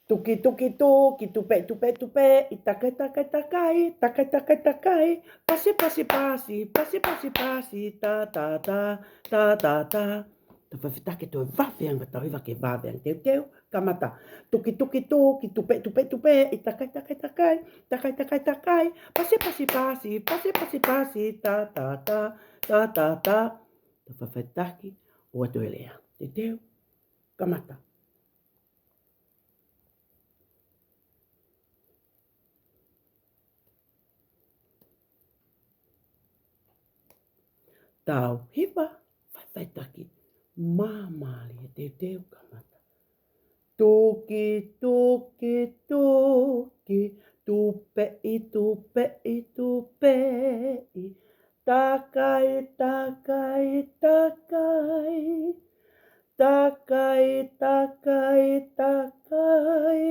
Tuki tuki tuki tupe tupe tupe itakai takai takai takai takai takai pasi pasi pasi pasi pasi pasi ta ta ta ta ta ta ta whawhitake tō whawhianga tau hiwa ke whawhianga teu teu kamata tuki tuki tuki tupe tupe tupe itakai takai takai takai takai takai pasi pasi pasi pasi pasi pasi ta ta ta ta ta ta ta whawhitake o atu elea teu teu kamata. Tau hiwa, whaiwhaitaki, māmāli e te teo kamata. Tuki, tuki, tuki, tupei, tupei, tupei, takai, takai, takai, takai, takai, takai,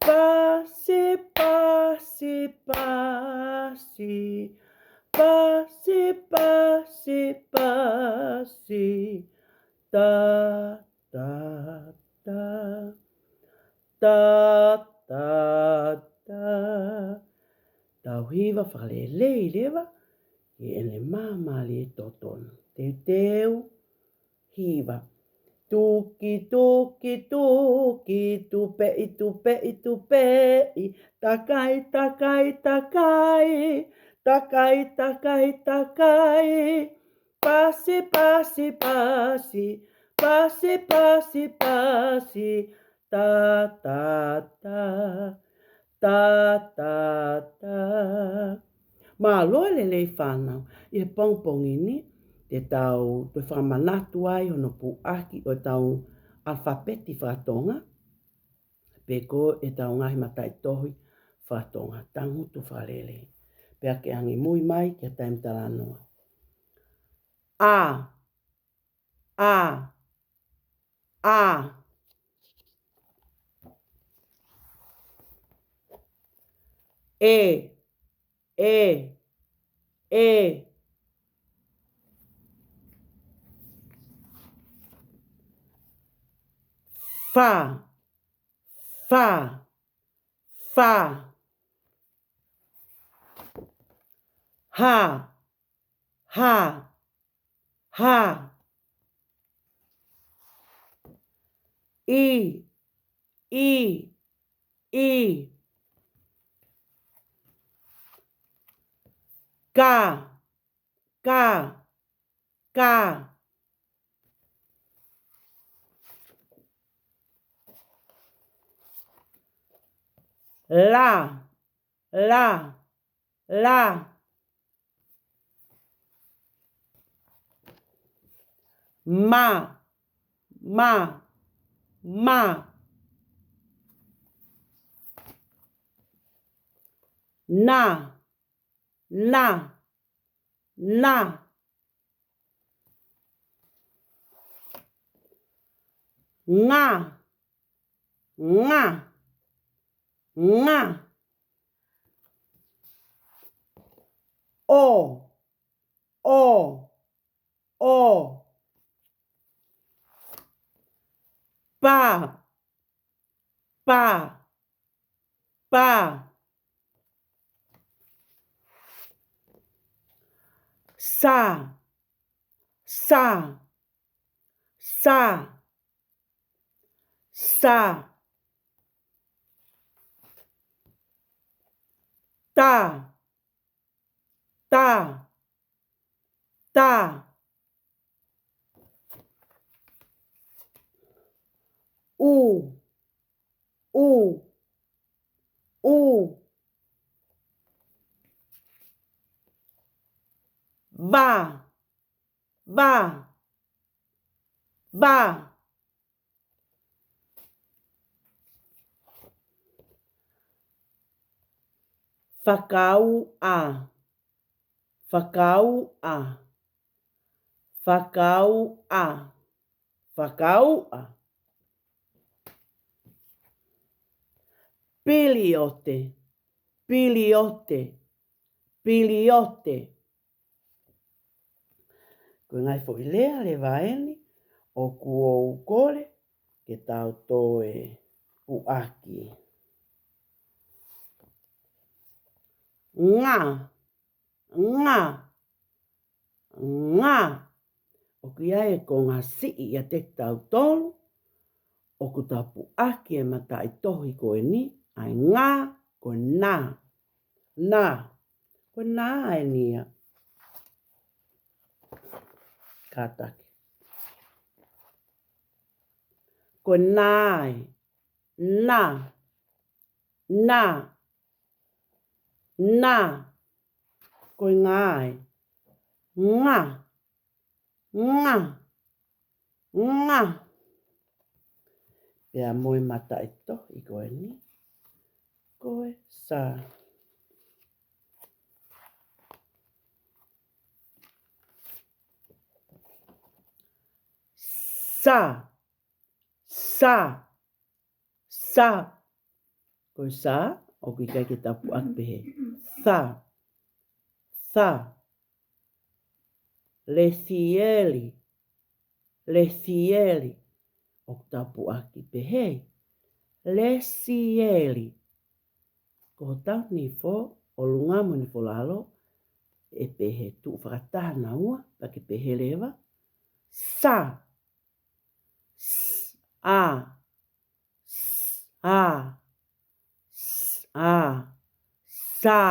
pasi, pasi, pasi, pasi, pasi, pasi, ta, ta, ta, ta, ta, ta. Tau hiwa whakalelei lewa, i ene māmali e totonu. Teu teu, hiwa. Tuki, tuki, tuki, tupei, tupei, tupei, takai, takai, takai, takai, takai, takai, pasi, pasi, pasi, pasi, pasi, pasi, ta, ta, ta, ta, ta, ta. Mā loa lelei whānau, i he pongpongi ni, te tau te whamanatu ai hono puaki o tau alfabeti whātonga. Peko e tau ngahi matai tohi whātonga. Tangutu whalele. Pea ke angi mui mai kia taim talanoa. A. A. A. E. E. E. Fa. Fa. Fa. Ha. Ha. Ha. I. I. I. Ka. Ka. Ka. La. La. La. Ma. Ma. Ma. Na. Na. Na. Nga. Nga. Nga. O. O. O. Pa. Pa. Pa. Sa. Sa. Sa. Sa. Ta. Ta. Ta. U. U. U. Va. Va. Va. Whakau a. Whakau a. Whakau a. Whakau a. Piliote. Piliote. Piliote. Koe ngai fo i lea le vaeni o kuo ukole ke tau tō e puaki. Ngā, ngā, ngā. O ki ai ko ngā sii ia te tau tolu, o ku tau puaki e mata i tohi ko e ni, ai ngā, ko nā, nā, ko nā e nia. Kātaki. Ko nāi, nā, nā, nā, ko ngāi, ngā, ngā, ngā. Pea moi mata i tohi koe ni, koe sā. Sā, sā, sā. Koe sā, o ki kai ki tapu akpehe. Sā, sā. Lesieli, lesieli. O ki tapu aki pehe. Lesieli. Ko tau ni fo, o lungamu ni fo lalo, e pehe tu whakataha na ua, pa ki pehe lewa. Sā, a, a, a, sā,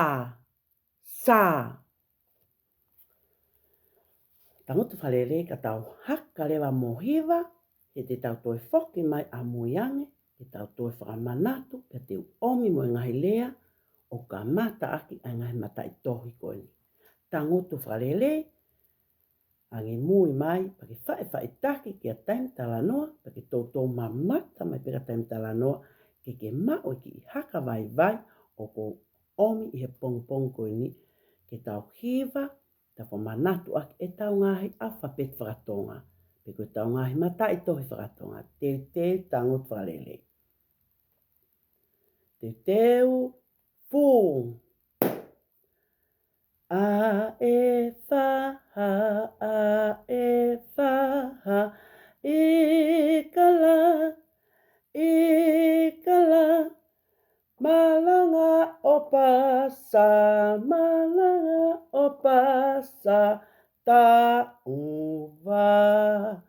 sā. Tangotu whalele ka tau haka lewa mohiwa, he te tau toi whoki mai a muiange, he tau toi whakamanatu, ka te omi mo ngahi lea, o ka mata aki a ngahi mata i tohi koe ni. Tangotu whalele, angi mui mai, pake whae taki ki a taimi talanoa, pake tautou mamata mai peka taimi talanoa, ke mao ki i haka vai vai, o ko omi i he pong koe ni, ke tau hiva, ta whamanatu aki e tau ngahi a whapet whakatonga. Pe koe tau ngahi mata i tohi whakatonga. Te tangotu whalele. Te fu. A e whaha, a e whaha, e kala, malanga o pasa, malanga o pasa, ta uva,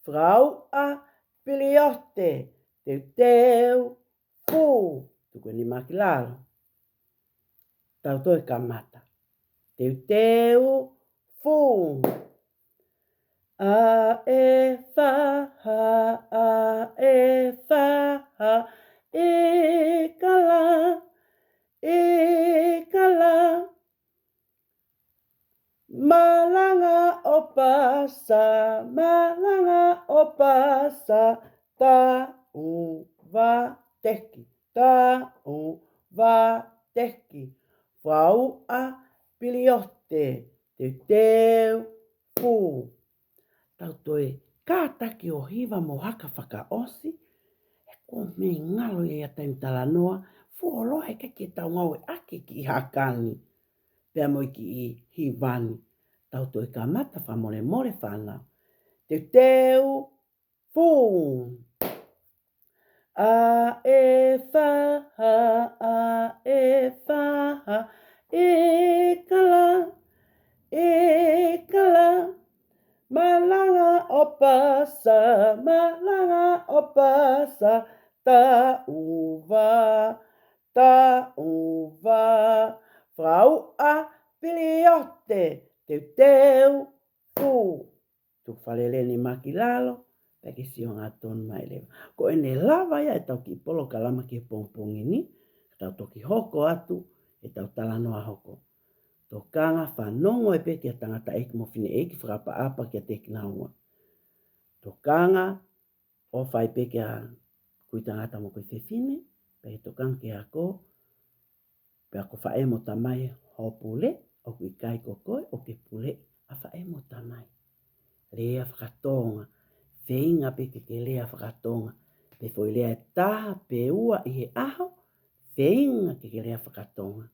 frau a piliote, teu, fu, tuku ni makilalo. Tau toi ka mata. Teu, fu. A e whaha, e kala, malanga o pasa, ta uva teki. Wau a piliote, teu, fu. Tau toi kātaki o hiva mo haka whakaosi, e ko me ngalo e a taimi talanoa, fuolohe ke ki tau ngau e ake ki i hakani, pea moi ki i hivani. Tau toi ka mata whamore whanau. Teu, fu. A e whaha, e kala, malanga o pasa, ta uva, frau a piliote, teu, fu. Tu whalele ni makilalo, peke si o ngā tonu mai lewa. Ko ene lava ia e tau ki polo kalama ki pongpongi ni, tau toki hoko atu, e tau talanoa hoko. Tō kanga whanongo e peke a tangata eki mo whine eki whakapa apa ki a teki naunga. Tō kanga o whai peke a kui tangata mo kui whiwhine, peke tō kanga ki a ko, pe a ko whae mo tamai ho pule, o kui kai ko koe, o ke pule a whae mo tamai. Lea whakatonga, whainga peke ke lea whakatonga, pe foi lea e taha pe ua i he aho, whainga ke lea whakatonga.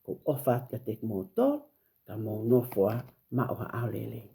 Ko ofa ka te motor, ka mo nofoa ma oha au lele.